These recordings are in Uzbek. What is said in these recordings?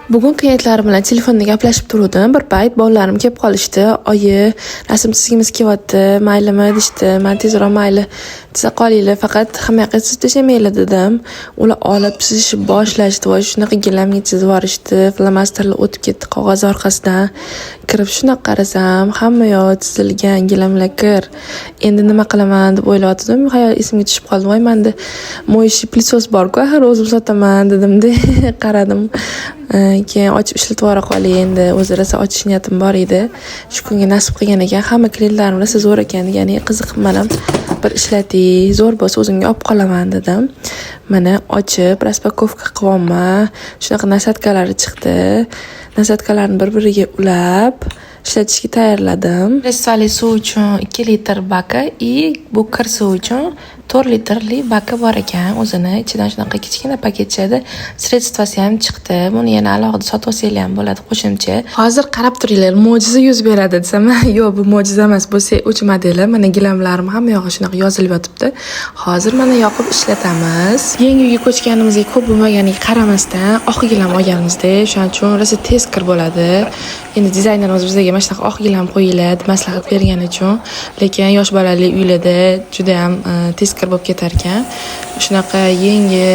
Bugun kliyentlarim bilan telefonda gaplashib turdim. Bir payt bolalarim kelib qolishdi. Oyi, rasm chizgimiz kelyapti, maylimi deyishdi. Men tezroq mayli chiza qolinglar, faqat hamma yoqqa chizib tashlamaylar dedim. Ular olib chizishni boshlashdi va shunaqa gilamga chizib yuborishdi. Flomasterlar o'tib ketdi qog'oz orqasidan. Kirib shunaqa qarasam, hamma yoq chizilgan gilamlar kir. Endi nima qilaman deb o'ylayotdim. Xayol esimga tushib qoldi. Voy, menda mo'yishi plysos bor-ku, har o'zim sotaman dedim-da. Qaradim. Keyin ochib ishlatib yubora qolay endi. O'zi rosa ochish niyatim bor edi. Shu kunga nasib qilgan ekan. Hamma klientlarim rosa zo'r ekan, ya'ni qiziqib men ham bir ishlating, zo'r bo'lsa o'zimga olib qolaman dedim. Mana ochib, raspakovka qilyapman. Shunaqa nasatkalari chiqdi. Nasatkalarni bir-biriga ulab ishlatishga tayyorladim. Ressali suv uchun 2 litr baka bu kir suv uchun 4 litrli baka bor ekan. O'zini ichidan shunaqa kichkina paketchada sredstvasi ham chiqdi. Buni yana alohida sotib olsanglar ham bo'ladi qo'shimcha. Hozir qarab turinglar, mo'jiza yuz beradi desam, yo'q, bu mo'jiza emas, bu uch modeli. Mana gilamlarim hamma yog'i shunaqa yozilib yotibdi. Hozir mana yoqib ishlatamiz. Yangi uyga ko'chganimizga ko'p bo'lmaganiga qaramasdan oq gilam olganimizda, shuning uchun rosa tez kir bo'ladi. Endi dizaynerimiz bizga mana shunaqa oq gilam qo'yiladi, maslahat bergani uchun. Lekin yosh bolali uylarda juda ham tez kir bo'lib ketar ekan. Shunaqa yangi,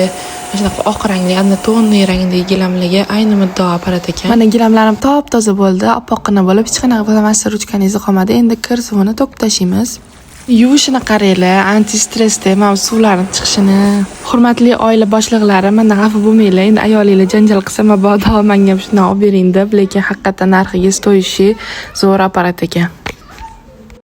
shunaqa oq rangli, tonni rangdagi gilamlarga ayni muddao aparat ekan. Mana gilamlarim top-toza bo'ldi, oppoqqina bo'lib, hech qanaqa flomaster ruchkaniz qolmadi. Endi kir suvini to'kib tashlaymiz. Yuvishini qaranglar, anti-stressda mana suvlarning chiqishini. Hurmatli oila boshliqlari, mendan xafa bo'lmanglar. Endi ayolinglar janjal qilsa, mabodo menga ham shundan olib bering deb, lekin haqiqatan narxiga stoyishi zo'r apparat ekan.